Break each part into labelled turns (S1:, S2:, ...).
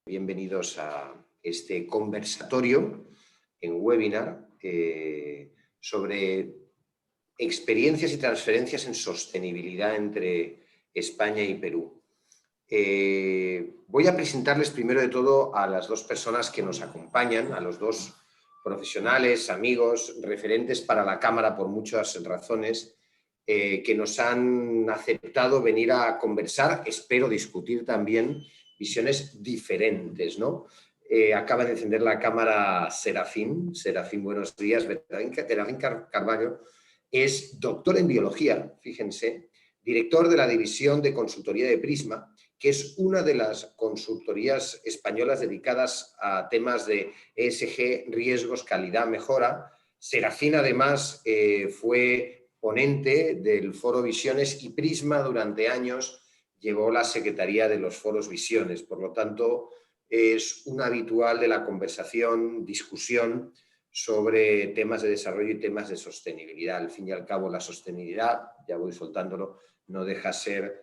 S1: Bienvenidos a este conversatorio en webinar sobre experiencias y transferencias en sostenibilidad entre España y Perú. Voy a presentarles primero de todo a las dos personas que nos acompañan, a los dos profesionales, amigos, referentes para la Cámara por muchas razones, que nos han aceptado venir a conversar, espero discutir también visiones diferentes, ¿no? Acaba de encender la cámara Serafín. Serafín, buenos días. Serafín Carballo es doctor en biología, fíjense, director de la división de consultoría de Prisma, que es una de las consultorías españolas dedicadas a temas de ESG, riesgos, calidad, mejora. Serafín, además, fue ponente del Foro Visiones y Prisma durante años llevó la Secretaría de los Foros Visiones. Por lo tanto, es un habitual de la conversación, discusión sobre temas de desarrollo y temas de sostenibilidad. Al fin y al cabo, la sostenibilidad, ya voy soltándolo, no deja ser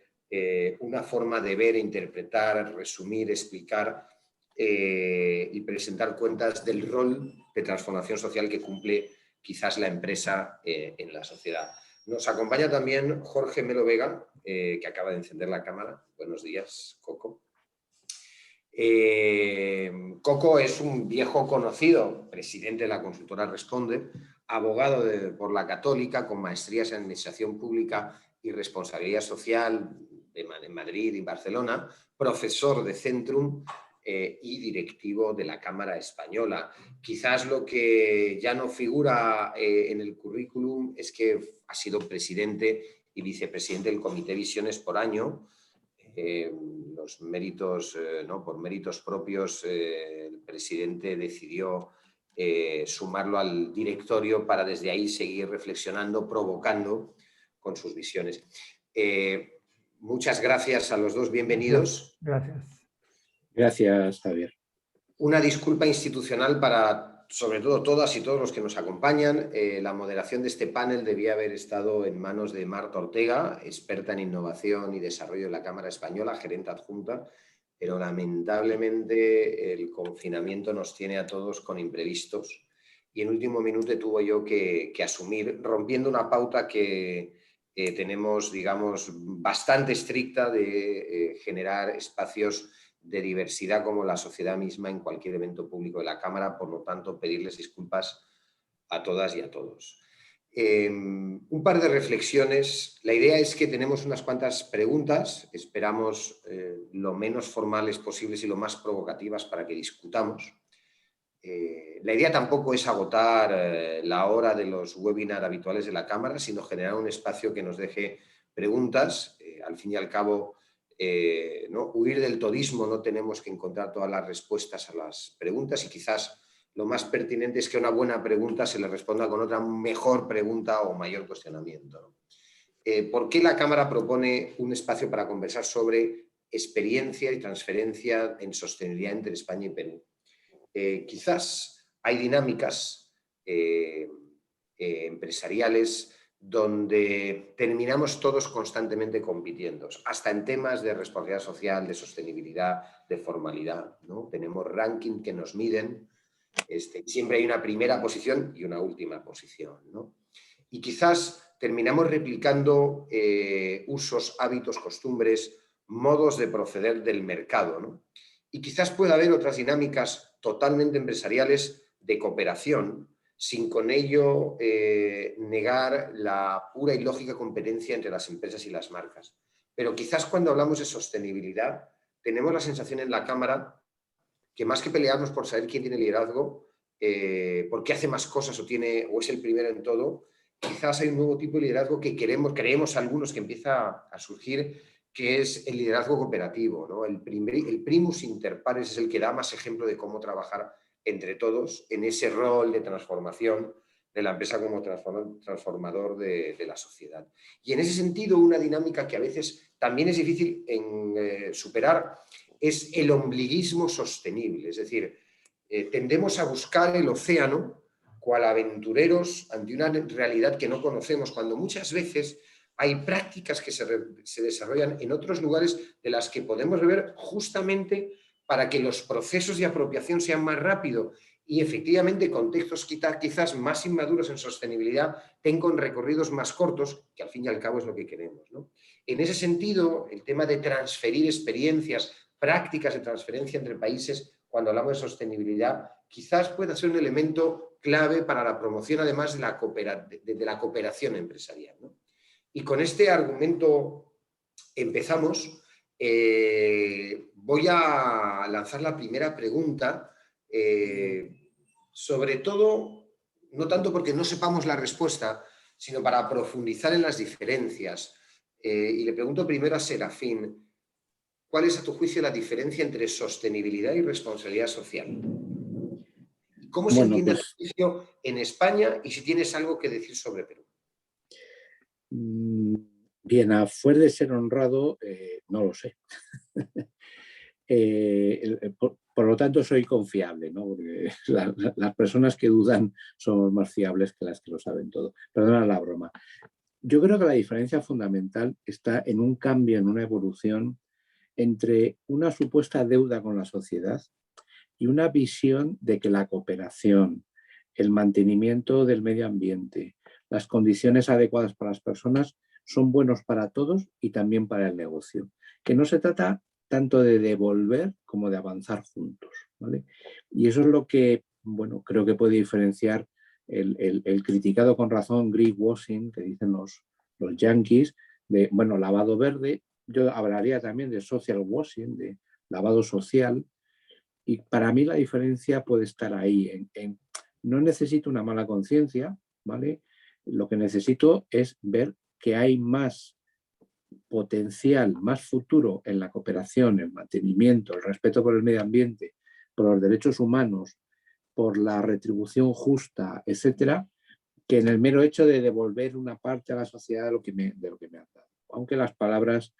S1: una forma de ver, interpretar, resumir, explicar y presentar cuentas del rol de transformación social que cumple quizás la empresa en la sociedad. Nos acompaña también Jorge Melo Vega, que acaba de encender la cámara. Buenos días, Coco. Coco es un viejo conocido, presidente de la consultora Responde, abogado por la Católica, con maestrías en Administración Pública y Responsabilidad Social en Madrid y Barcelona, profesor de Centrum y directivo de la Cámara Española. Quizás lo que ya no figura en el currículum es que ha sido presidente y vicepresidente del Comité Visiones por año. Los méritos, por méritos propios, el presidente decidió sumarlo al directorio para desde ahí seguir reflexionando, provocando con sus visiones. Muchas gracias a los dos, bienvenidos.
S2: Gracias.
S3: Gracias, Javier.
S1: Una disculpa institucional para, sobre todo, todas y todos los que nos acompañan. La moderación de este panel debía haber estado en manos de Marta Ortega, experta en innovación y desarrollo de la Cámara Española, gerente adjunta, pero lamentablemente el confinamiento nos tiene a todos con imprevistos y en último minuto tuve yo que asumir, rompiendo una pauta que tenemos, digamos, bastante estricta de generar espacios de diversidad como la sociedad misma en cualquier evento público de la Cámara, por lo tanto, pedirles disculpas a todas y a todos. Un par de reflexiones. La idea es que tenemos unas cuantas preguntas, esperamos lo menos formales posibles y lo más provocativas para que discutamos. La idea tampoco es agotar la hora de los webinars habituales de la Cámara, sino generar un espacio que nos deje preguntas. Al fin y al cabo, ¿no? Huir del todismo, no tenemos que encontrar todas las respuestas a las preguntas y quizás lo más pertinente es que a una buena pregunta se le responda con otra mejor pregunta o mayor cuestionamiento, ¿no? ¿Por qué la Cámara propone un espacio para conversar sobre experiencia y transferencia en sostenibilidad entre España y Perú? Quizás hay dinámicas empresariales donde terminamos todos constantemente compitiendo, hasta en temas de responsabilidad social, de sostenibilidad, de formalidad, ¿no? Tenemos ranking que nos miden, siempre hay una primera posición y una última posición, ¿no? Y quizás terminamos replicando usos, hábitos, costumbres, modos de proceder del mercado, ¿no? Y quizás pueda haber otras dinámicas totalmente empresariales de cooperación, sin con ello negar la pura y lógica competencia entre las empresas y las marcas. Pero quizás cuando hablamos de sostenibilidad tenemos la sensación en la Cámara que más que pelearnos por saber quién tiene liderazgo, por qué hace más cosas o es el primero en todo, quizás hay un nuevo tipo de liderazgo que creemos algunos que empieza a surgir, que es el liderazgo cooperativo, ¿no? El primus inter pares es el que da más ejemplo de cómo trabajar entre todos en ese rol de transformación de la empresa como transformador de la sociedad. Y en ese sentido, una dinámica que a veces también es difícil superar es el ombliguismo sostenible. Es decir, tendemos a buscar el océano cual aventureros ante una realidad que no conocemos, cuando muchas veces hay prácticas que se desarrollan en otros lugares de las que podemos ver justamente para que los procesos de apropiación sean más rápidos y efectivamente contextos quizás más inmaduros en sostenibilidad tengan recorridos más cortos, que al fin y al cabo es lo que queremos, ¿no? En ese sentido, el tema de transferir experiencias, prácticas de transferencia entre países, cuando hablamos de sostenibilidad, quizás pueda ser un elemento clave para la promoción, además, de la cooperación empresarial, ¿no? Y con este argumento empezamos. Voy a lanzar la primera pregunta, sobre todo, no tanto porque no sepamos la respuesta, sino para profundizar en las diferencias. Y le pregunto primero a Serafín, ¿cuál es a tu juicio la diferencia entre sostenibilidad y responsabilidad social? ¿Cómo se entiende a tu juicio en España y si tienes algo que decir sobre Perú?
S3: Bien, a fuer de ser honrado, no lo sé. Por lo tanto, soy confiable, ¿no? Porque las personas que dudan son más fiables que las que lo saben todo. Perdona la broma. Yo creo que la diferencia fundamental está en un cambio, en una evolución entre una supuesta deuda con la sociedad y una visión de que la cooperación, el mantenimiento del medio ambiente, las condiciones adecuadas para las personas son buenos para todos y también para el negocio. Que no se trata tanto de devolver como de avanzar juntos, ¿vale? Y eso es lo que, bueno, creo que puede diferenciar el criticado con razón greenwashing que dicen los yanquis, de, bueno, lavado verde. Yo hablaría también de social washing, de lavado social. Y para mí la diferencia puede estar ahí. No necesito una mala conciencia, ¿vale? Lo que necesito es ver que hay más potencial, más futuro en la cooperación, el mantenimiento, el respeto por el medio ambiente, por los derechos humanos, por la retribución justa, etcétera, que en el mero hecho de devolver una parte a la sociedad de lo que me han dado. Aunque las palabras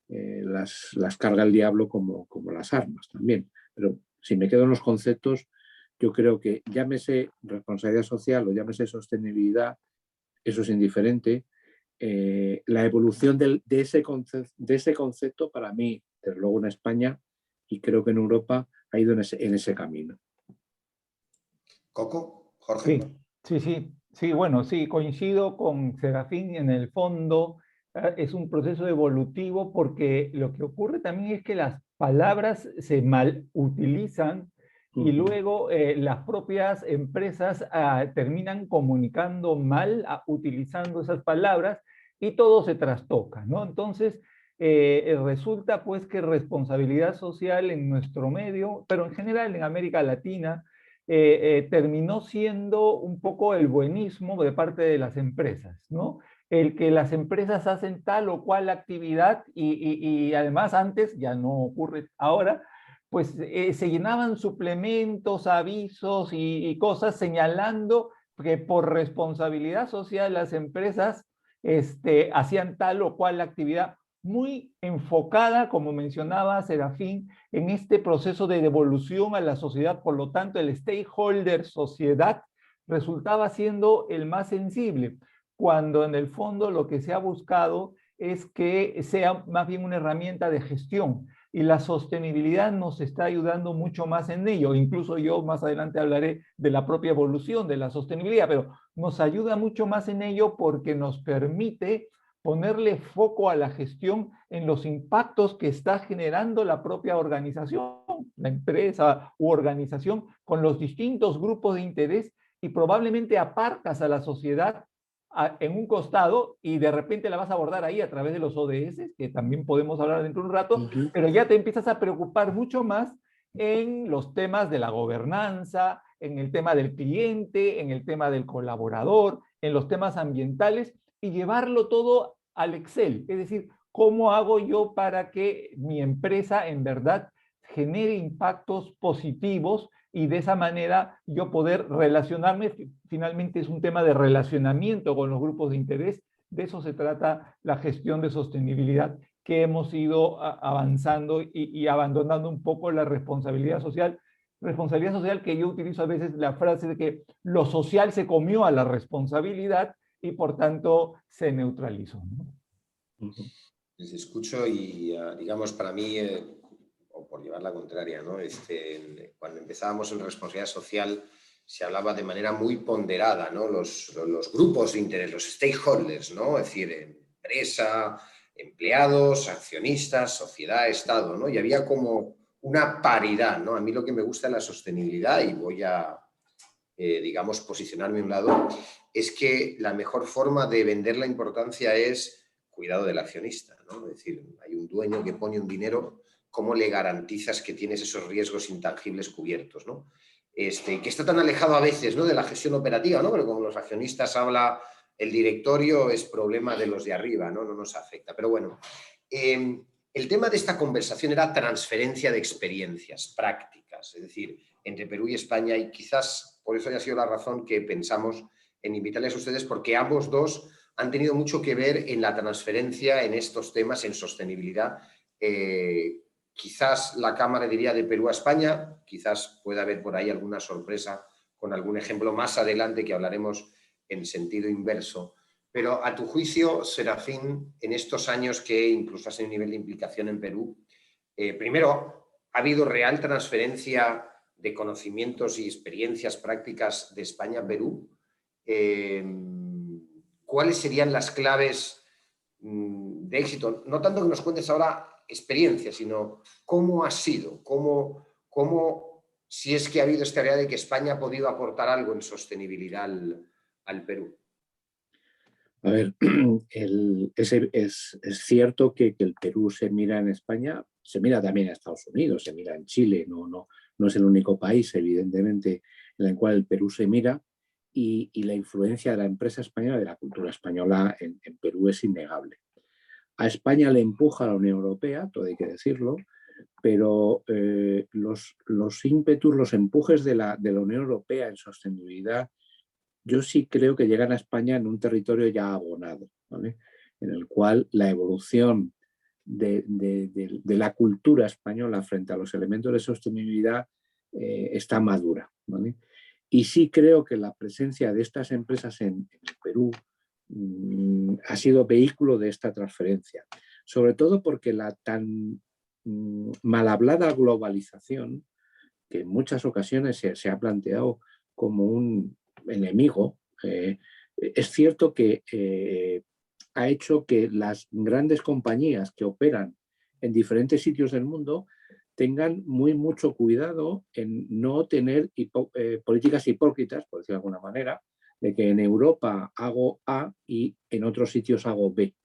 S3: las carga el diablo como las armas también. Pero si me quedo en los conceptos, yo creo que llámese responsabilidad social o llámese sostenibilidad, eso es indiferente. La evolución de ese concepto para mí, desde luego en España y creo que en Europa, ha ido en ese camino.
S1: ¿Coco? ¿Jorge?
S2: Sí, bueno, sí, coincido con Serafín en el fondo. Es un proceso evolutivo porque lo que ocurre también es que las palabras se mal utilizan y luego las propias empresas terminan comunicando mal, utilizando esas palabras y todo se trastoca, ¿no? Entonces, resulta pues que responsabilidad social en nuestro medio, pero en general en América Latina, terminó siendo un poco el buenismo de parte de las empresas, ¿no? El que las empresas hacen tal o cual actividad y además antes, ya no ocurre ahora, pues se llenaban suplementos, avisos y cosas señalando que por responsabilidad social las empresas hacían tal o cual actividad muy enfocada, como mencionaba Serafín, en este proceso de devolución a la sociedad. Por lo tanto, el stakeholder sociedad resultaba siendo el más sensible, cuando en el fondo lo que se ha buscado es que sea más bien una herramienta de gestión, y la sostenibilidad nos está ayudando mucho más en ello. Incluso yo más adelante hablaré de la propia evolución de la sostenibilidad, pero nos ayuda mucho más en ello porque nos permite ponerle foco a la gestión en los impactos que está generando la propia organización, la empresa u organización, con los distintos grupos de interés, y probablemente aparcas a la sociedad en un costado y de repente la vas a abordar ahí a través de los ODS, que también podemos hablar dentro de un rato, pero ya te empiezas a preocupar mucho más en los temas de la gobernanza, en el tema del cliente, en el tema del colaborador, en los temas ambientales, y llevarlo todo al Excel. Es decir, ¿cómo hago yo para que mi empresa en verdad genere impactos positivos y de esa manera yo poder relacionarme? Finalmente es un tema de relacionamiento con los grupos de interés. De eso se trata la gestión de sostenibilidad, que hemos ido avanzando y abandonando un poco la responsabilidad social. Responsabilidad social que yo utilizo a veces la frase de que lo social se comió a la responsabilidad y por tanto se neutralizó, ¿no?
S1: Les escucho y, digamos, para mí, o por llevar la contraria, ¿no? Cuando empezábamos en responsabilidad social se hablaba de manera muy ponderada, ¿no? Los grupos de interés, los stakeholders, ¿no? Es decir, empresa, empleados, accionistas, sociedad, Estado, ¿no? Y había como una paridad, ¿no? A mí lo que me gusta de la sostenibilidad, y voy a, digamos, posicionarme a un lado, es que la mejor forma de vender la importancia es cuidado del accionista, ¿no? Es decir, hay un dueño que pone un dinero, ¿cómo le garantizas que tienes esos riesgos intangibles cubiertos, ¿no? Que está tan alejado a veces, ¿no?, de la gestión operativa, ¿no? Pero como los accionistas habla el directorio, es problema de los de arriba, ¿no? No nos afecta. Pero bueno, el tema de esta conversación era transferencia de experiencias prácticas, es decir, entre Perú y España, y quizás por eso haya sido la razón que pensamos en invitarles a ustedes, porque ambos dos han tenido mucho que ver en la transferencia en estos temas, en sostenibilidad. Quizás la Cámara diría de Perú a España, quizás pueda haber por ahí alguna sorpresa con algún ejemplo más adelante que hablaremos en sentido inverso. Pero a tu juicio, Serafín, en estos años que incluso has tenido un nivel de implicación en Perú, primero, ¿ha habido real transferencia de conocimientos y experiencias prácticas de España a Perú? ¿Cuáles serían las claves de éxito? No tanto que nos cuentes ahora experiencia, sino cómo ha sido, cómo si es que ha habido esta idea de que España ha podido aportar algo en sostenibilidad al Perú.
S3: A ver, es cierto que el Perú se mira en España, se mira también a Estados Unidos, se mira en Chile, no es el único país, evidentemente, en el cual el Perú se mira, y la influencia de la empresa española, de la cultura española en Perú es innegable. A España le empuja la Unión Europea, todo hay que decirlo, pero los ímpetus, los empujes de la Unión Europea en sostenibilidad, yo sí creo que llegan a España en un territorio ya abonado, ¿vale? En el cual la evolución de la cultura española frente a los elementos de sostenibilidad está madura, ¿vale? Y sí creo que la presencia de estas empresas en el Perú ha sido vehículo de esta transferencia, sobre todo porque la tan mal hablada globalización, que en muchas ocasiones se ha planteado como un enemigo, es cierto que ha hecho que las grandes compañías que operan en diferentes sitios del mundo tengan mucho cuidado en no tener políticas hipócritas, por decirlo de alguna manera, de que en Europa hago A y en otros sitios hago B.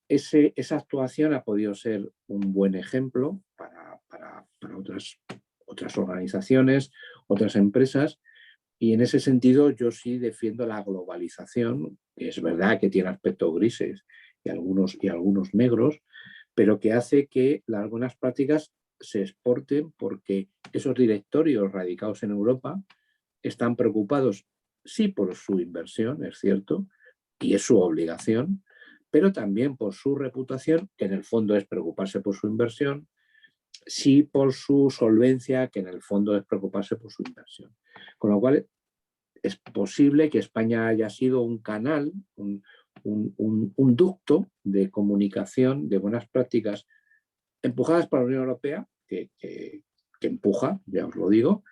S3: Esa actuación ha podido ser un buen ejemplo para otras organizaciones, otras empresas, y en ese sentido yo sí defiendo la globalización, que es verdad que tiene aspectos grises y algunos negros, pero que hace que las buenas prácticas se exporten porque esos directorios radicados en Europa están preocupados, sí, por su inversión, es cierto, y es su obligación, pero también por su reputación, que en el fondo es preocuparse por su inversión, sí por su solvencia, que en el fondo es preocuparse por su inversión. Con lo cual, es posible que España haya sido un canal, un ducto de comunicación de buenas prácticas empujadas por la Unión Europea, que empuja, ya os lo digo,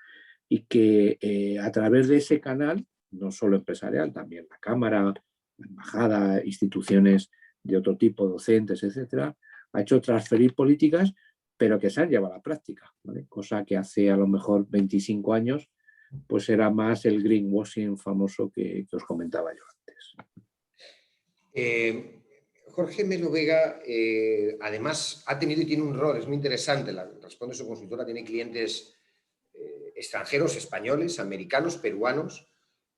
S3: y que a través de ese canal, no solo empresarial, también la Cámara, la Embajada, instituciones de otro tipo, docentes, etcétera, ha hecho transferir políticas, pero que se han llevado a la práctica, ¿vale? Cosa que hace a lo mejor 25 años pues era más el greenwashing famoso que os comentaba yo antes.
S1: Jorge Melo Vega, además, ha tenido y tiene un rol, es muy interesante, responde su consultora, tiene clientes extranjeros, españoles, americanos, peruanos,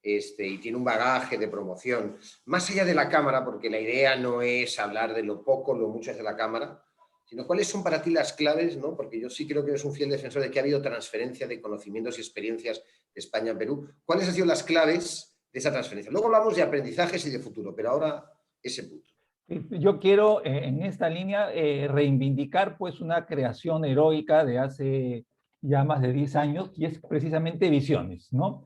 S1: y tiene un bagaje de promoción. Más allá de la Cámara, porque la idea no es hablar de lo poco, lo mucho de la Cámara, sino cuáles son para ti las claves, ¿no? Porque yo sí creo que eres un fiel defensor de que ha habido transferencia de conocimientos y experiencias de España a Perú. ¿Cuáles han sido las claves de esa transferencia? Luego hablamos de aprendizajes y de futuro, pero ahora ese punto.
S2: Yo quiero en esta línea reivindicar pues una creación heroica de hace ya más de 10 años y es precisamente Visiones, ¿no?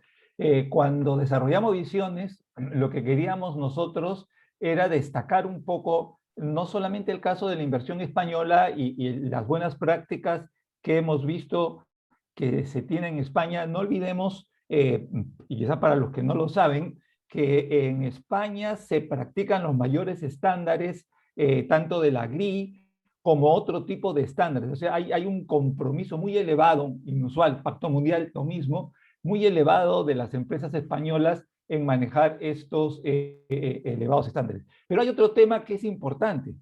S2: Cuando desarrollamos Visiones, lo que queríamos nosotros era destacar un poco no solamente el caso de la inversión española y las buenas prácticas que hemos visto que se tiene en España. No olvidemos, y quizá para los que no lo saben, que en España se practican los mayores estándares, tanto de la GRI como otro tipo de estándares. O sea, hay un compromiso muy elevado, inusual, Pacto Mundial, lo mismo, muy elevado de las empresas españolas en manejar estos elevados estándares. Pero hay otro tema que es importante,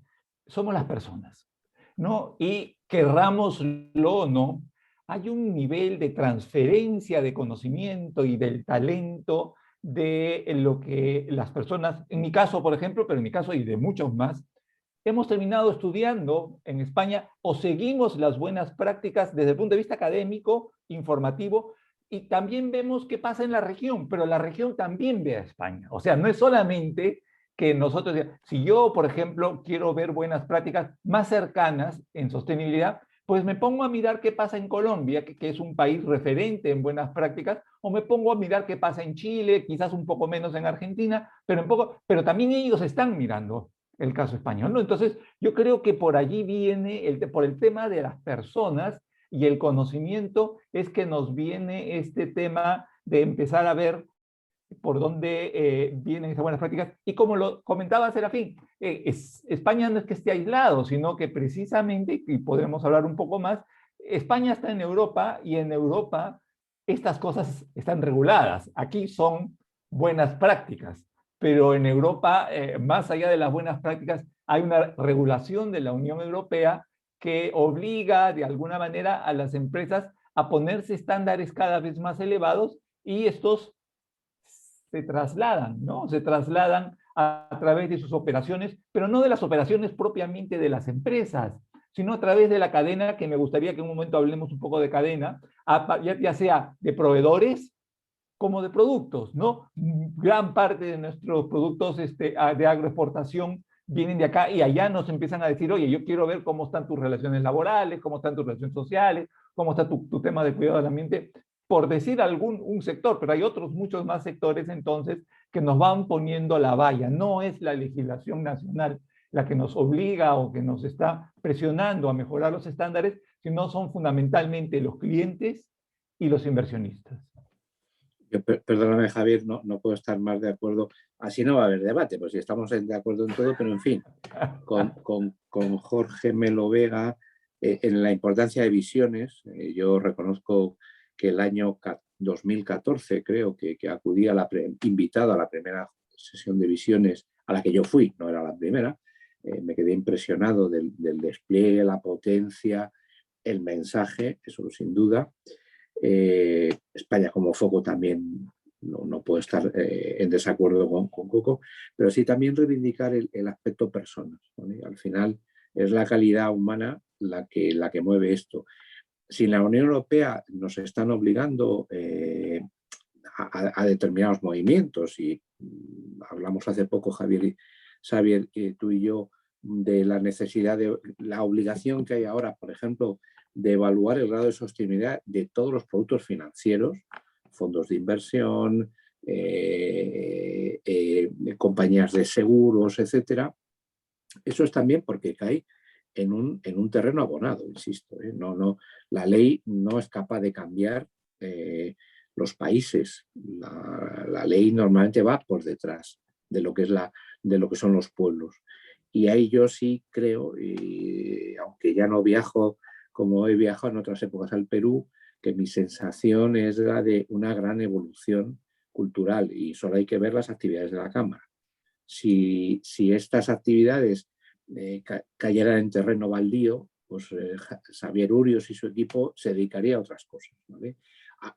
S2: somos las personas, ¿no? Y querrámoslo o no, hay un nivel de transferencia de conocimiento y del talento de lo que las personas, en mi caso, por ejemplo, pero en mi caso y de muchos más, hemos terminado estudiando en España o seguimos las buenas prácticas desde el punto de vista académico, informativo, y también vemos qué pasa en la región, pero la región también ve a España. O sea, no es solamente que nosotros, si yo, por ejemplo, quiero ver buenas prácticas más cercanas en sostenibilidad, pues me pongo a mirar qué pasa en Colombia, que es un país referente en buenas prácticas, o me pongo a mirar qué pasa en Chile, quizás un poco menos en Argentina, pero también ellos están mirando el caso español, ¿no? Entonces, yo creo que por allí viene, por el tema de las personas y el conocimiento, es que nos viene este tema de empezar a ver por dónde vienen esas buenas prácticas. Y como lo comentaba Serafín, España no es que esté aislado, sino que precisamente, y podremos hablar un poco más, España está en Europa y en Europa estas cosas están reguladas. Aquí son buenas prácticas, pero en Europa, más allá de las buenas prácticas, hay una regulación de la Unión Europea que obliga de alguna manera a las empresas a ponerse estándares cada vez más elevados y estos se trasladan, ¿no? Se trasladan a través de sus operaciones, pero no de las operaciones propiamente de las empresas, sino a través de la cadena, que me gustaría que en un momento hablemos un poco de cadena, ya sea de proveedores como de productos, ¿no? Gran parte de nuestros productos de agroexportación vienen de acá y allá nos empiezan a decir, oye, yo quiero ver cómo están tus relaciones laborales, cómo están tus relaciones sociales, cómo está tu tema de cuidado del ambiente, por decir un sector, pero hay otros muchos más sectores entonces que nos van poniendo la valla. No es la legislación nacional la que nos obliga o que nos está presionando a mejorar los estándares, sino son fundamentalmente los clientes y los inversionistas.
S3: Perdóname, Javier, no puedo estar más de acuerdo. Así no va a haber debate, pues si estamos de acuerdo en todo, pero en fin, con Jorge Melo Vega, en la importancia de visiones, yo reconozco que el año 2014, creo que acudí invitado a la primera sesión de visiones a la que yo fui, no era la primera, me quedé impresionado del despliegue, la potencia, el mensaje, eso sin duda. España como foco también no puedo estar en desacuerdo con Coco, pero sí también reivindicar el aspecto personas, ¿vale? Al final es la calidad humana la que mueve esto. Si la Unión Europea nos están obligando a determinados movimientos, y hablamos hace poco, Javier, tú y yo, de la necesidad de la obligación que hay ahora, por ejemplo, de evaluar el grado de sostenibilidad de todos los productos financieros, fondos de inversión, compañías de seguros, etcétera. Eso es también porque cae en un terreno abonado, insisto. La ley no es capaz de cambiar los países. La ley normalmente va por detrás de lo que son los pueblos. Y ahí yo sí creo, y aunque ya no viajo como he viajado en otras épocas al Perú, que mi sensación es la de una gran evolución cultural, y solo hay que ver las actividades de la Cámara. Si estas actividades cayeran en terreno baldío, pues Xavier Urios y su equipo se dedicaría a otras cosas, ¿vale?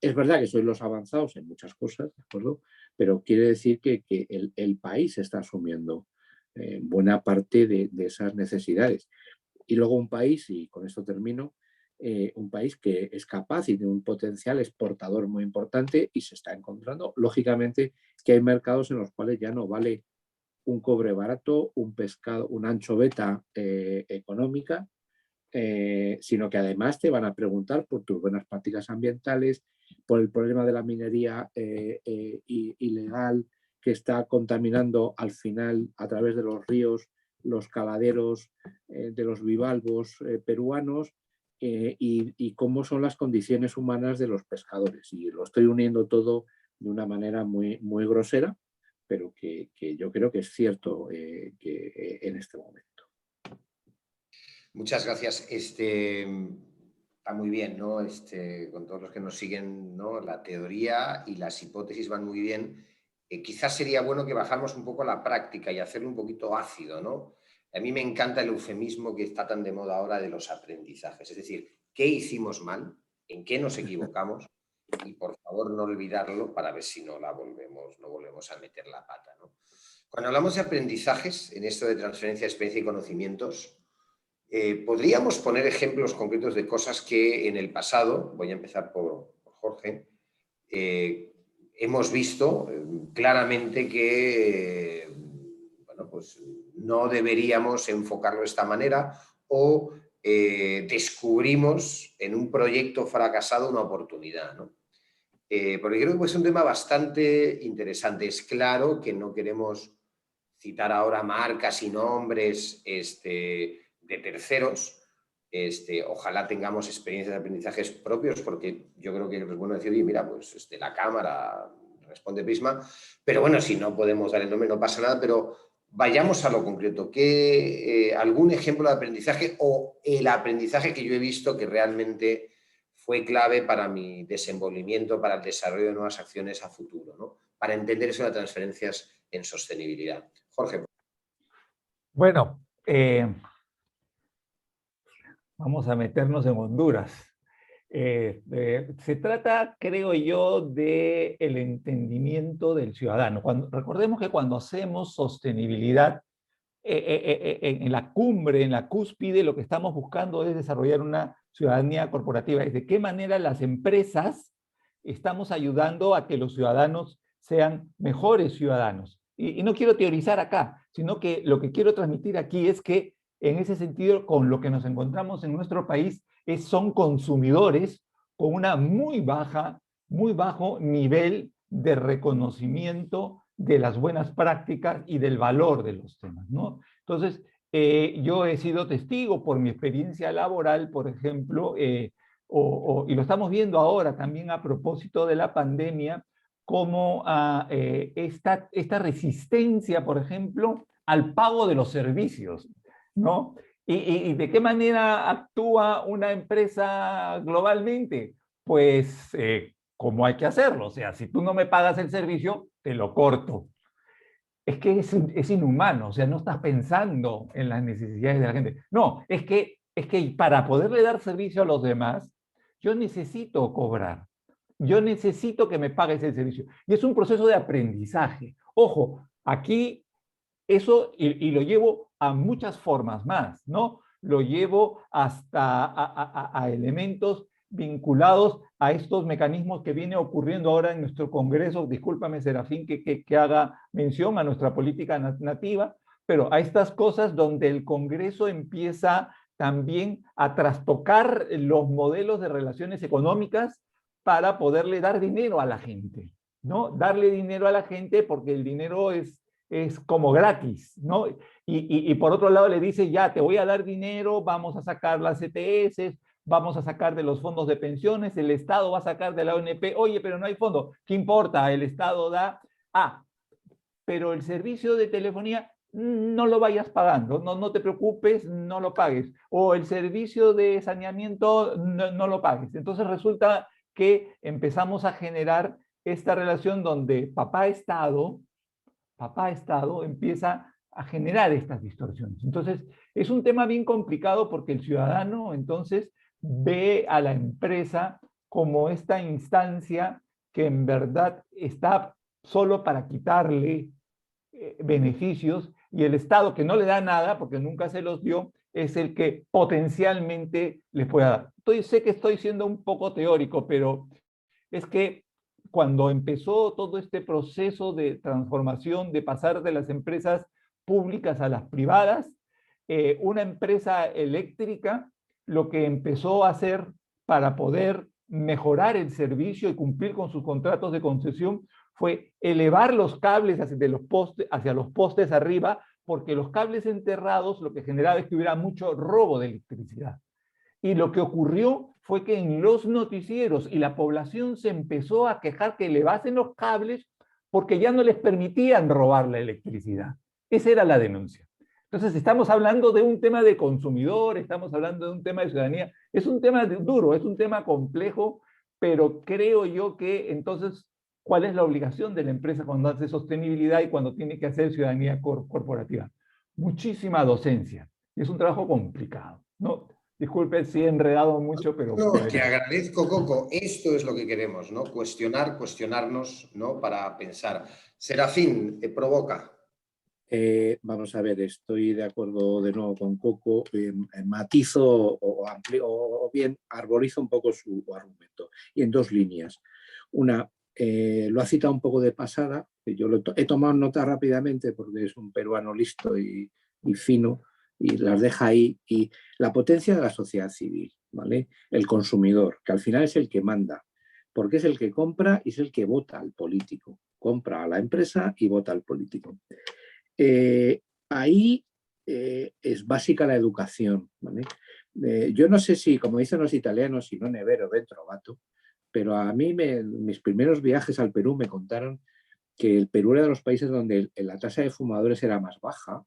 S3: Es verdad que soy los avanzados en muchas cosas, ¿de acuerdo? Pero quiere decir que el país está asumiendo buena parte de esas necesidades. Y luego un país, y con esto termino, un país que es capaz y tiene un potencial exportador muy importante, y se está encontrando, lógicamente, que hay mercados en los cuales ya no vale un cobre barato, un pescado, una anchoveta económica, sino que además te van a preguntar por tus buenas prácticas ambientales, por el problema de la minería ilegal que está contaminando al final a través de los ríos, los caladeros de los bivalvos peruanos, y cómo son las condiciones humanas de los pescadores. Y lo estoy uniendo todo de una manera muy, muy grosera, pero que yo creo que es cierto que en este momento.
S1: Muchas gracias. Está muy bien, ¿no? Con todos los que nos siguen, ¿no? La teoría y las hipótesis van muy bien. Quizás sería bueno que bajáramos un poco la práctica y hacerlo un poquito ácido, ¿no? A mí me encanta el eufemismo que está tan de moda ahora de los aprendizajes. Es decir, ¿qué hicimos mal? ¿En qué nos equivocamos? Y por favor no olvidarlo para ver si no volvemos a meter la pata, ¿no? Cuando hablamos de aprendizajes, en esto de transferencia de experiencia y conocimientos, podríamos poner ejemplos concretos de cosas que en el pasado, voy a empezar por Jorge, hemos visto claramente que bueno, pues no deberíamos enfocarlo de esta manera o descubrimos en un proyecto fracasado una oportunidad, ¿no? Porque creo que es un tema bastante interesante. Es claro que no queremos citar ahora marcas y nombres de terceros. Ojalá tengamos experiencias de aprendizajes propios, porque yo creo que es bueno decir, oye, mira, pues la cámara responde Prisma, pero bueno, si no podemos dar el nombre no pasa nada, pero vayamos a lo concreto. ¿Algún ejemplo de aprendizaje o el aprendizaje que yo he visto que realmente fue clave para mi desenvolvimiento, para el desarrollo de nuevas acciones a futuro, ¿no? Para entender eso de las transferencias en sostenibilidad? Jorge.
S2: Bueno, vamos a meternos en Honduras. Se trata, creo yo, del entendimiento del ciudadano. Recordemos que cuando hacemos sostenibilidad, en la cumbre, en la cúspide, lo que estamos buscando es desarrollar una ciudadanía corporativa. Es de qué manera las empresas estamos ayudando a que los ciudadanos sean mejores ciudadanos. Y no quiero teorizar acá, sino que lo que quiero transmitir aquí es que en ese sentido, con lo que nos encontramos en nuestro país, son consumidores con una muy bajo nivel de reconocimiento de las buenas prácticas y del valor de los temas, ¿no? Entonces, yo he sido testigo por mi experiencia laboral, por ejemplo, y lo estamos viendo ahora también a propósito de la pandemia, como esta resistencia, por ejemplo, al pago de los servicios, ¿no? ¿Y de qué manera actúa una empresa globalmente? Pues como hay que hacerlo. O sea, si tú no me pagas el servicio, te lo corto. Es que es inhumano. O sea, no estás pensando en las necesidades de la gente. No, es que para poderle dar servicio a los demás, yo necesito cobrar. Yo necesito que me pagues el servicio. Y es un proceso de aprendizaje. Ojo, aquí eso, y lo llevo a muchas formas más, ¿no? Lo llevo hasta a elementos vinculados a estos mecanismos que viene ocurriendo ahora en nuestro Congreso. Discúlpame, Serafín, que haga mención a nuestra política nativa, pero a estas cosas donde el Congreso empieza también a trastocar los modelos de relaciones económicas para poderle dar dinero a la gente, ¿no? Darle dinero a la gente porque el dinero es como gratis, ¿no? Y por otro lado le dice, ya, te voy a dar dinero, vamos a sacar las ETS, vamos a sacar de los fondos de pensiones, el Estado va a sacar de la ONP, oye, pero no hay fondo, ¿qué importa? El Estado da, pero el servicio de telefonía no lo vayas pagando, no te preocupes, no lo pagues, o el servicio de saneamiento no lo pagues. Entonces resulta que empezamos a generar esta relación donde papá Estado empieza a generar estas distorsiones. Entonces, es un tema bien complicado porque el ciudadano entonces ve a la empresa como esta instancia que en verdad está solo para quitarle beneficios y el Estado que no le da nada porque nunca se los dio es el que potencialmente le pueda dar. Sé que estoy siendo un poco teórico, pero es que cuando empezó todo este proceso de transformación, de pasar de las empresas públicas a las privadas, una empresa eléctrica lo que empezó a hacer para poder mejorar el servicio y cumplir con sus contratos de concesión fue elevar los cables hacia los postes arriba, porque los cables enterrados lo que generaba es que hubiera mucho robo de electricidad. Y lo que ocurrió fue que en los noticieros y la población se empezó a quejar que le basen los cables porque ya no les permitían robar la electricidad. Esa era la denuncia. Entonces estamos hablando de un tema de consumidor, estamos hablando de un tema de ciudadanía. Es un tema duro, es un tema complejo, pero creo yo que entonces, ¿cuál es la obligación de la empresa cuando hace sostenibilidad y cuando tiene que hacer ciudadanía corporativa? Muchísima docencia. Es un trabajo complicado, ¿no? Disculpe si he enredado mucho, pero
S1: No,
S2: por ahí
S1: te
S2: va.
S1: agradezco, Coco. Esto es lo que queremos, ¿no? Cuestionar, cuestionarnos, ¿no? Para pensar. Serafín, provoca.
S3: Vamos a ver, estoy de acuerdo de nuevo con Coco, matizo o amplio, o bien arborizo un poco su argumento, y en dos líneas. Una, lo ha citado un poco de pasada, yo he tomado nota rápidamente porque es un peruano listo y fino, y las deja ahí, y la potencia de la sociedad civil, ¿vale? El consumidor, que al final es el que manda, porque es el que compra y es el que vota al político. Compra a la empresa y vota al político. Ahí es básica la educación, ¿vale? Yo no sé si, como dicen los italianos, si no nevero, ben trovato, pero a mí mis primeros viajes al Perú me contaron que el Perú era de los países donde la tasa de fumadores era más baja,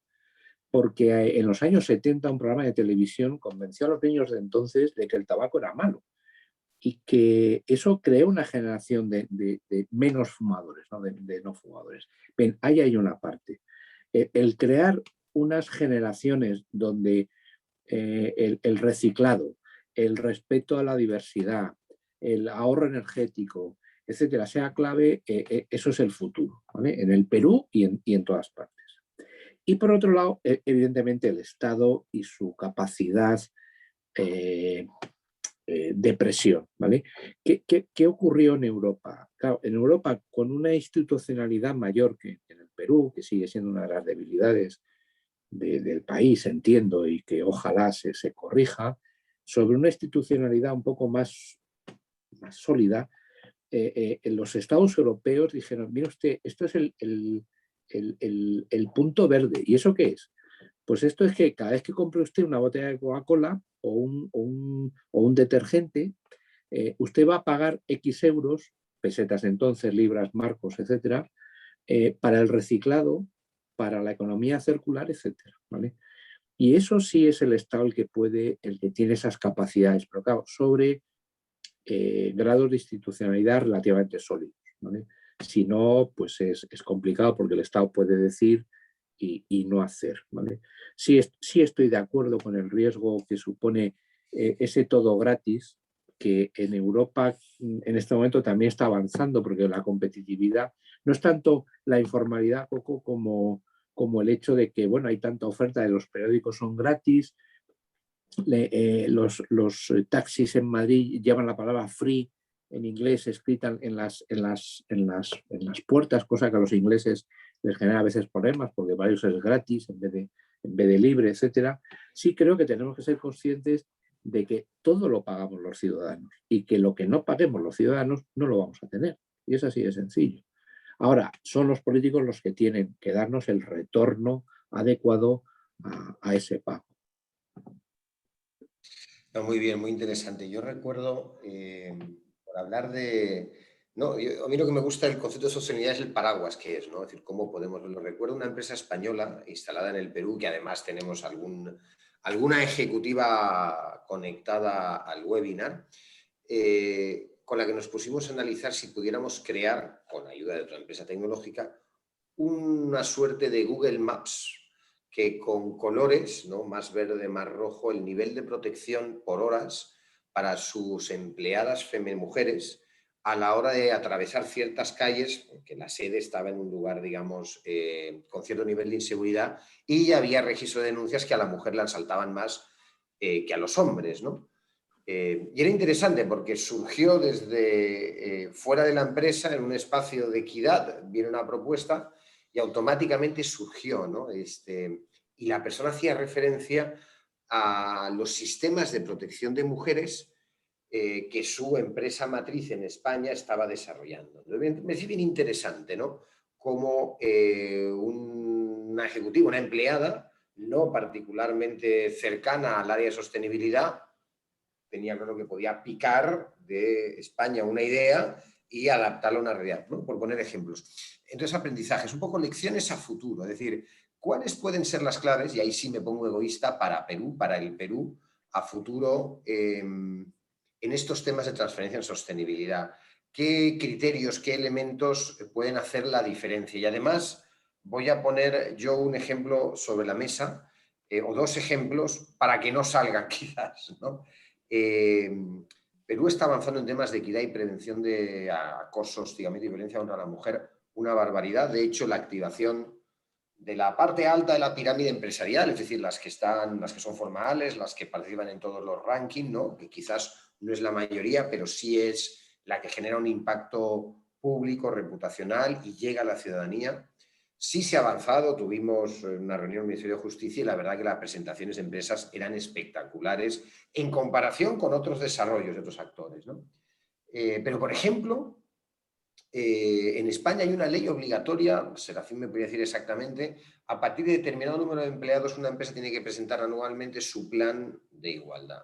S3: porque en los años 70 un programa de televisión convenció a los niños de entonces de que el tabaco era malo y que eso creó una generación de menos fumadores, ¿no? De no fumadores. Ven, ahí hay una parte. El crear unas generaciones donde el reciclado, el respeto a la diversidad, el ahorro energético, etcétera, sea clave, eso es el futuro, ¿vale? En el Perú y en todas partes. Y por otro lado, evidentemente, el Estado y su capacidad de presión, ¿vale? ¿Qué ocurrió en Europa? Claro, en Europa, con una institucionalidad mayor que en el Perú, que sigue siendo una de las debilidades del país, entiendo, y que ojalá se corrija, sobre una institucionalidad un poco más sólida, en los estados europeos dijeron, mire usted, esto es el punto verde. ¿Y eso qué es? Pues esto es que cada vez que compre usted una botella de Coca-Cola o un detergente, usted va a pagar X euros, pesetas entonces, libras, marcos, etcétera, para el reciclado, para la economía circular, etcétera, ¿vale? Y eso sí es el Estado el que tiene esas capacidades, pero claro, sobre grados de institucionalidad relativamente sólidos, ¿vale? Si no, pues es complicado porque el Estado puede decir y no hacer, ¿vale? Sí estoy de acuerdo con el riesgo que supone ese todo gratis, que en Europa en este momento también está avanzando, porque la competitividad no es tanto la informalidad, Coco, como el hecho de que, bueno, hay tanta oferta de los periódicos son gratis, los taxis en Madrid llevan la palabra free en inglés escrita en las puertas, cosa que a los ingleses les genera a veces problemas porque para ellos es gratis en vez de libre, etcétera. Sí creo que tenemos que ser conscientes de que todo lo pagamos los ciudadanos y que lo que no paguemos los ciudadanos no lo vamos a tener. Y es así de sencillo. Ahora, son los políticos los que tienen que darnos el retorno adecuado a ese pago.
S1: No, muy bien, muy interesante. Yo recuerdo, por hablar de... No, a mí lo que me gusta del concepto de sostenibilidad es el paraguas que es, ¿no? Es decir, cómo podemos verlo. Recuerdo una empresa española instalada en el Perú, que además tenemos alguna ejecutiva conectada al webinar, con la que nos pusimos a analizar si pudiéramos crear, con ayuda de otra empresa tecnológica, una suerte de Google Maps que con colores, ¿no? Más verde, más rojo, el nivel de protección por horas para sus empleadas mujeres a la hora de atravesar ciertas calles, porque la sede estaba en un lugar, digamos, con cierto nivel de inseguridad, y había registro de denuncias que a la mujer la asaltaban más que a los hombres, ¿no? Y era interesante porque surgió desde fuera de la empresa, en un espacio de equidad, viene una propuesta y automáticamente surgió, ¿no? Y la persona hacía referencia a los sistemas de protección de mujeres que su empresa matriz en España estaba desarrollando. Me parece bien interesante, ¿no? Como una ejecutiva, una empleada, no particularmente cercana al área de sostenibilidad, tenía claro que podía picar de España una idea y adaptarla a una realidad, ¿no? Por poner ejemplos. Entonces, aprendizajes, un poco lecciones a futuro, es decir, ¿cuáles pueden ser las claves? Y ahí sí me pongo egoísta para Perú, para el Perú a futuro en estos temas de transferencia en sostenibilidad. ¿Qué criterios, qué elementos pueden hacer la diferencia? Y además voy a poner yo un ejemplo sobre la mesa, o dos ejemplos para que no salgan quizás, ¿no? Perú está avanzando en temas de equidad y prevención de acoso, hostigamiento y violencia contra la mujer, una barbaridad. De hecho, la activación de la parte alta de la pirámide empresarial, es decir, las que son formales, las que participan en todos los rankings, ¿no? Que quizás no es la mayoría, pero sí es la que genera un impacto público, reputacional y llega a la ciudadanía. Sí se ha avanzado, tuvimos una reunión en el Ministerio de Justicia y la verdad que las presentaciones de empresas eran espectaculares en comparación con otros desarrollos de otros actores, ¿no? Pero, por ejemplo, en España hay una ley obligatoria, Serafín me podría decir exactamente, a partir de determinado número de empleados una empresa tiene que presentar anualmente su plan de igualdad.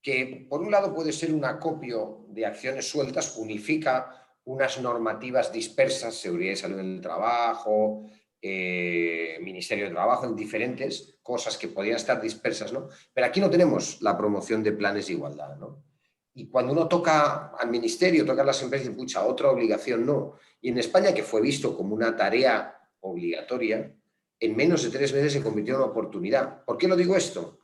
S1: Que por un lado puede ser un acopio de acciones sueltas, unifica unas normativas dispersas, seguridad y salud en el trabajo, Ministerio de Trabajo, en diferentes cosas que podrían estar dispersas, ¿no? Pero aquí no tenemos la promoción de planes de igualdad, ¿no? Y cuando uno toca al ministerio, toca a las empresas y dice, pucha, otra obligación no. Y en España, que fue visto como una tarea obligatoria, en menos de 3 meses se convirtió en una oportunidad. ¿Por qué lo digo esto?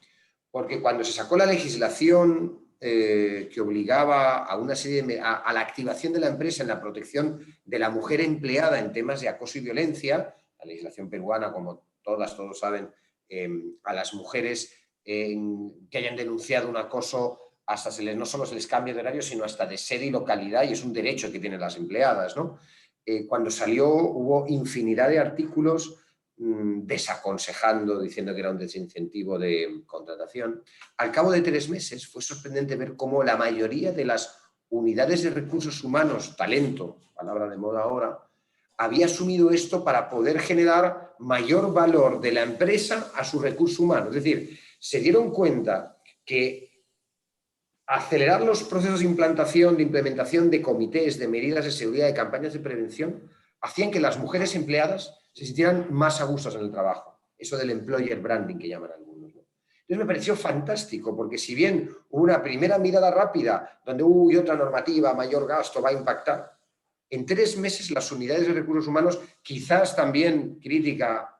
S1: Porque cuando se sacó la legislación que obligaba a una serie a la activación de la empresa en la protección de la mujer empleada en temas de acoso y violencia, la legislación peruana, como todos saben, a las mujeres que hayan denunciado un acoso, hasta no solo se les cambia de horario, sino hasta de sede y localidad, y es un derecho que tienen las empleadas, ¿no? Cuando salió hubo infinidad de artículos desaconsejando, diciendo que era un desincentivo de contratación. Al cabo de 3 meses fue sorprendente ver cómo la mayoría de las unidades de recursos humanos, talento, palabra de moda ahora, había asumido esto para poder generar mayor valor de la empresa a su recurso humano. Es decir, se dieron cuenta que acelerar los procesos de implantación, de implementación de comités, de medidas de seguridad, de campañas de prevención, hacían que las mujeres empleadas se sintieran más a gustos en el trabajo. Eso del employer branding que llaman algunos, ¿no? Entonces me pareció fantástico, porque si bien hubo una primera mirada rápida, donde otra normativa, mayor gasto, va a impactar, en 3 meses las unidades de recursos humanos, quizás también crítica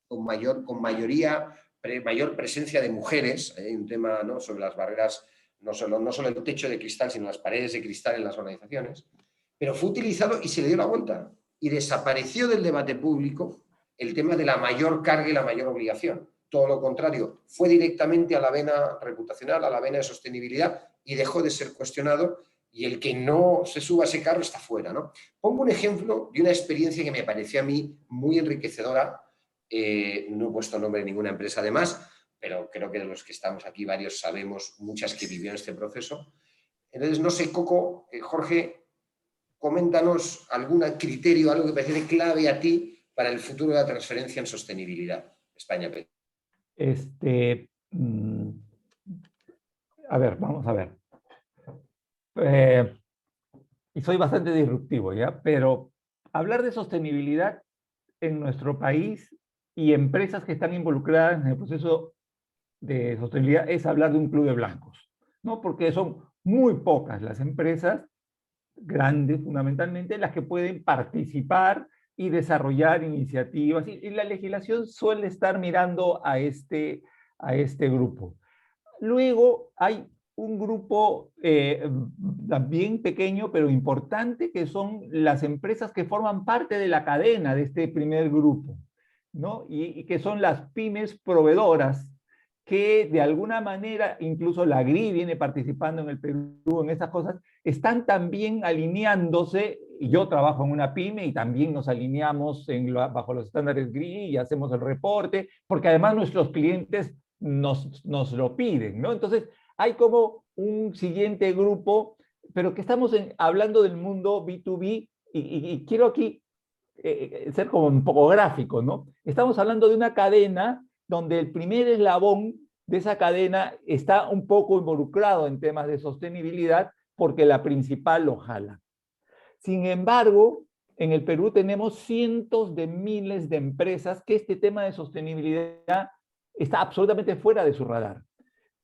S1: con mayor presencia de mujeres, un tema, ¿no?, sobre las barreras, no solo el techo de cristal, sino las paredes de cristal en las organizaciones, pero fue utilizado y se le dio la vuelta y desapareció del debate público el tema de la mayor carga y la mayor obligación. Todo lo contrario, fue directamente a la vena reputacional, a la vena de sostenibilidad y dejó de ser cuestionado, y el que no se suba a ese carro está fuera, ¿no? Pongo un ejemplo de una experiencia que me pareció a mí muy enriquecedora. No he puesto nombre de ninguna empresa además, pero creo que de los que estamos aquí varios sabemos muchas que vivieron este proceso. Entonces, no sé, Coco, Jorge, coméntanos algún criterio, algo que parece clave a ti para el futuro de la transferencia en sostenibilidad España-Perú.
S2: A ver, vamos a ver. Y soy bastante disruptivo, ¿ya? Pero hablar de sostenibilidad en nuestro país y empresas que están involucradas en el proceso de sostenibilidad es hablar de un club de blancos, ¿no? Porque son muy pocas las empresas grandes, fundamentalmente, las que pueden participar y desarrollar iniciativas. Y la legislación suele estar mirando a este grupo. Luego hay un grupo también pequeño, pero importante, que son las empresas que forman parte de la cadena de este primer grupo, ¿no? Y que son las pymes proveedoras, que de alguna manera, incluso la GRI viene participando en el Perú en estas cosas, están también alineándose. Yo trabajo en una pyme y también nos alineamos bajo los estándares GRI y hacemos el reporte, porque además nuestros clientes nos lo piden, ¿no? Entonces, hay como un siguiente grupo, pero que estamos hablando del mundo B2B, y quiero aquí ser como un poco gráfico, ¿no? Estamos hablando de una cadena donde el primer eslabón de esa cadena está un poco involucrado en temas de sostenibilidad porque la principal lo jala. Sin embargo, en el Perú tenemos cientos de miles de empresas que este tema de sostenibilidad está absolutamente fuera de su radar.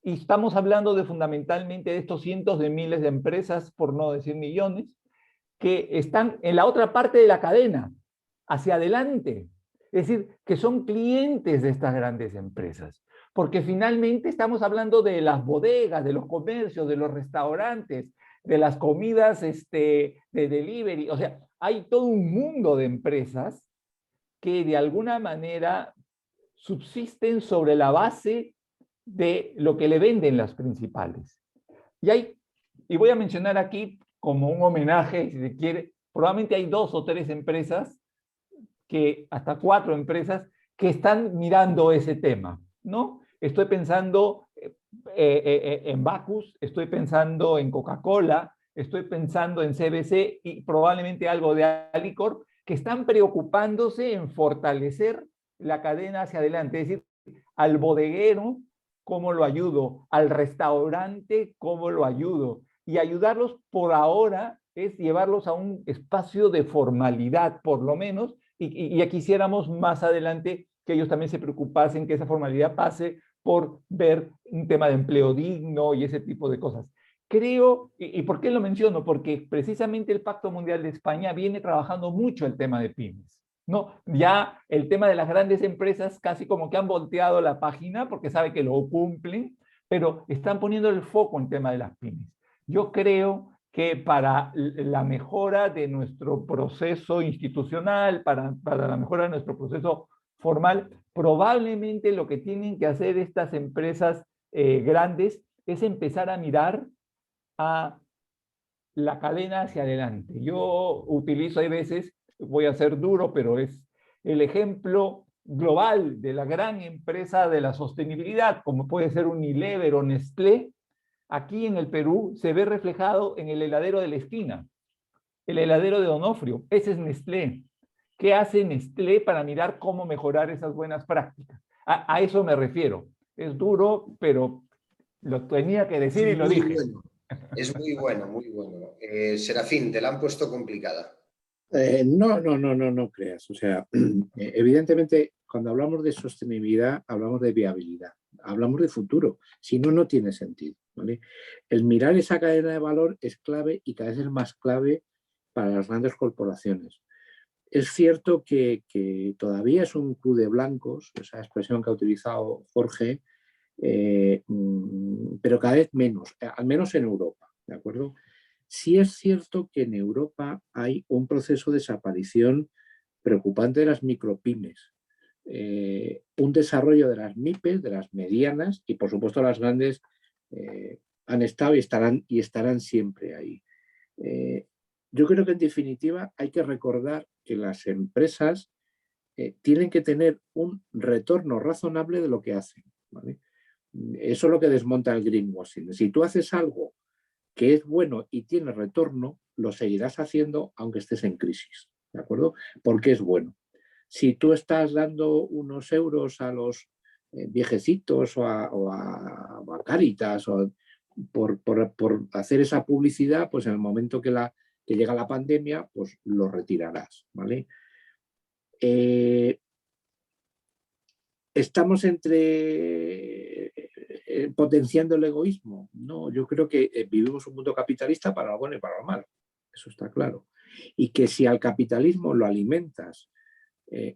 S2: Y estamos hablando de fundamentalmente de estos cientos de miles de empresas, por no decir millones, que están en la otra parte de la cadena, hacia adelante. Es decir, que son clientes de estas grandes empresas. Porque finalmente estamos hablando de las bodegas, de los comercios, de los restaurantes, de las comidas de delivery. O sea, hay todo un mundo de empresas que de alguna manera subsisten sobre la base de lo que le venden las principales. Y voy a mencionar aquí como un homenaje, si se quiere, probablemente hay 2 o 3 empresas, hasta 4 empresas, que están mirando ese tema, ¿no? Estoy pensando en Bacus, estoy pensando en Coca-Cola, estoy pensando en CBC y probablemente algo de Alicor, que están preocupándose en fortalecer la cadena hacia adelante. Es decir, al bodeguero, ¿cómo lo ayudo? Al restaurante, ¿cómo lo ayudo? Y ayudarlos por ahora es llevarlos a un espacio de formalidad, por lo menos, y ya quisiéramos más adelante que ellos también se preocupasen que esa formalidad pase por ver un tema de empleo digno y ese tipo de cosas. Creo, y ¿por qué lo menciono? Porque precisamente el Pacto Mundial de España viene trabajando mucho el tema de pymes. No, ya el tema de las grandes empresas casi como que han volteado la página porque sabe que lo cumplen, pero están poniendo el foco en el tema de las pymes. Yo creo que para la mejora de nuestro proceso institucional, para la mejora de nuestro proceso formal, probablemente lo que tienen que hacer estas empresas grandes es empezar a mirar a la cadena hacia adelante. Yo utilizo, hay veces, voy a ser duro, pero es el ejemplo global de la gran empresa de la sostenibilidad, como puede ser Unilever o Nestlé. Aquí en el Perú se ve reflejado en el heladero de la esquina, el heladero de Donofrio. Ese es Nestlé. ¿Qué hace Nestlé para mirar cómo mejorar esas buenas prácticas? A eso me refiero. Es duro, pero lo tenía que decir y lo dije.
S1: Bueno. Es muy bueno, muy bueno. Serafín, te la han puesto complicada.
S3: No creas. O sea, evidentemente, cuando hablamos de sostenibilidad, hablamos de viabilidad, hablamos de futuro. Si no, no tiene sentido, ¿vale? El mirar esa cadena de valor es clave y cada vez es más clave para las grandes corporaciones. Es cierto que todavía es un club de blancos, esa expresión que ha utilizado Jorge, pero cada vez menos, al menos en Europa, ¿de acuerdo? Sí es cierto que en Europa hay un proceso de desaparición preocupante de las micropymes, un desarrollo de las MIPES, de las medianas y por supuesto las grandes han estado y estarán siempre ahí. Yo creo que en definitiva hay que recordar que las empresas tienen que tener un retorno razonable de lo que hacen, ¿vale? Eso es lo que desmonta el greenwashing. Si tú haces algo que es bueno y tiene retorno, lo seguirás haciendo aunque estés en crisis, ¿de acuerdo? Porque es bueno. Si tú estás dando unos euros a los viejecitos o a Cáritas por hacer esa publicidad, pues en el momento que llega la pandemia, pues lo retirarás, ¿vale? Estamos potenciando el egoísmo. No, yo creo que vivimos un mundo capitalista para lo bueno y para lo malo. Eso está claro. Y que si al capitalismo lo alimentas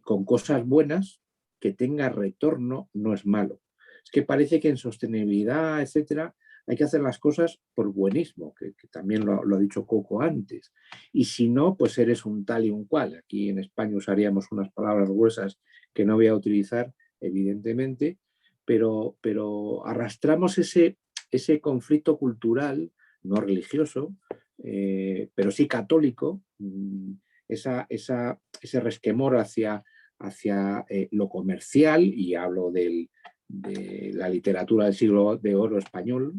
S3: con cosas buenas, que tenga retorno no es malo. Es que parece que en sostenibilidad, etcétera, hay que hacer las cosas por buenismo, que también lo ha dicho Coco antes. Y si no, pues eres un tal y un cual. Aquí en España usaríamos unas palabras gruesas que no voy a utilizar, evidentemente, pero arrastramos ese conflicto cultural, no religioso, pero sí católico, ese resquemor hacia lo comercial, y hablo de la literatura del siglo de oro español,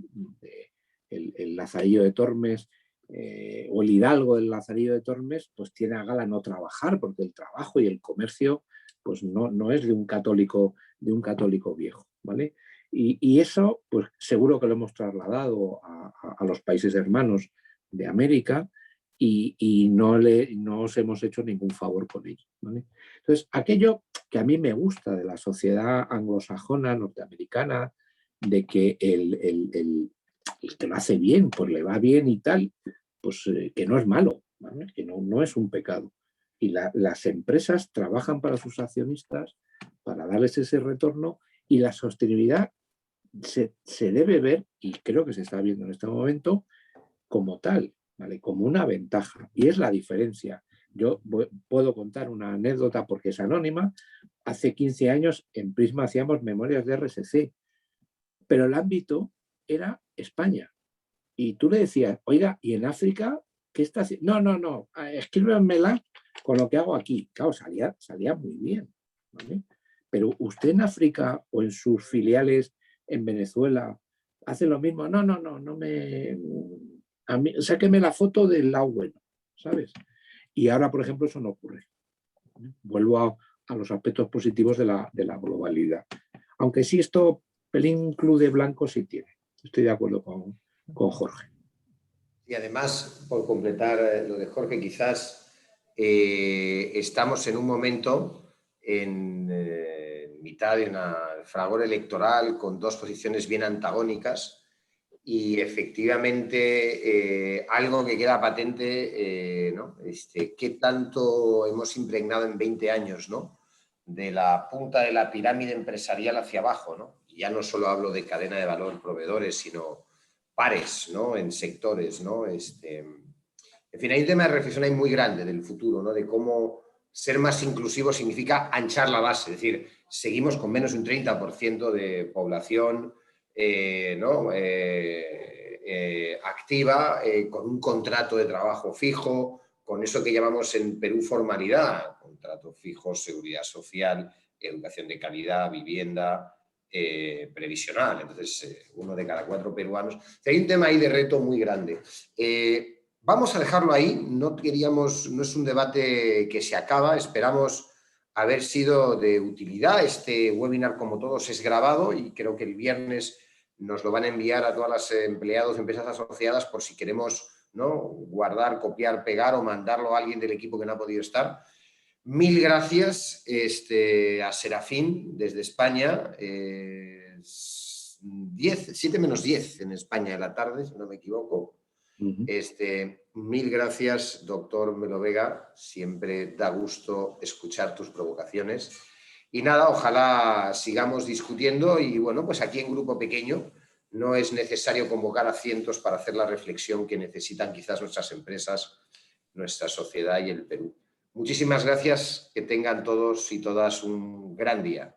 S3: el Lazarillo de Tormes, o el hidalgo del Lazarillo de Tormes, pues tiene a gala no trabajar, porque el trabajo y el comercio pues no es de un católico viejo, ¿vale? Y eso, pues seguro que lo hemos trasladado a los países hermanos de América y no os hemos hecho ningún favor con ello, ¿vale? Entonces, aquello que a mí me gusta de la sociedad anglosajona, norteamericana, de que el que lo hace bien, pues le va bien y tal, pues que no es malo, ¿vale? Que no es un pecado. Y las empresas trabajan para sus accionistas para darles ese retorno y la sostenibilidad se debe ver, y creo que se está viendo en este momento, como tal, ¿vale? Como una ventaja. Y es la diferencia. Yo puedo contar una anécdota porque es anónima. Hace 15 años en Prisma hacíamos memorias de RSC, pero el ámbito era España. Y tú le decías, oiga, ¿y en África qué está haciendo? No, escríbenmela con lo que hago aquí. Claro, salía muy bien, ¿vale? Pero usted en África o en sus filiales en Venezuela hace lo mismo. No me... A mí, sáqueme la foto del lado bueno, ¿sabes? Y ahora, por ejemplo, eso no ocurre. Vuelvo a los aspectos positivos de la globalidad. Aunque sí esto, pelín club de blanco sí tiene. Estoy de acuerdo con Jorge.
S1: Y además, por completar lo de Jorge, quizás estamos en un momento en mitad de una fragor electoral con dos posiciones bien antagónicas y efectivamente algo que queda patente, ¿no? ¿Qué tanto hemos impregnado en 20 años, ¿no? De la punta de la pirámide empresarial hacia abajo, ¿no? Y ya no solo hablo de cadena de valor, proveedores, sino pares, ¿no? En sectores, ¿no? En fin, hay un tema de reflexión ahí muy grande del futuro, ¿no? De cómo ser más inclusivo significa anchar la base, es decir, seguimos con menos de un 30% de población ¿no? Activa, con un contrato de trabajo fijo, con eso que llamamos en Perú formalidad, contrato fijo, seguridad social, educación de calidad, vivienda, previsional. Entonces, 1 de cada 4 peruanos. O sea, hay un tema ahí de reto muy grande. Vamos a dejarlo ahí. No es un debate que se acaba. Esperamos haber sido de utilidad. Este webinar, como todos, es grabado y creo que el viernes nos lo van a enviar a todas las empleados de empresas asociadas por si queremos, ¿no? Guardar, copiar, pegar o mandarlo a alguien del equipo que no ha podido estar. Mil gracias a Serafín desde España. 7 menos 10 en España de la tarde, si no me equivoco. Mil gracias, doctor Melo Vega. Siempre da gusto escuchar tus provocaciones. Y nada, ojalá sigamos discutiendo y bueno, pues aquí en grupo pequeño no es necesario convocar a cientos para hacer la reflexión que necesitan quizás nuestras empresas, nuestra sociedad y el Perú. Muchísimas gracias, que tengan todos y todas un gran día.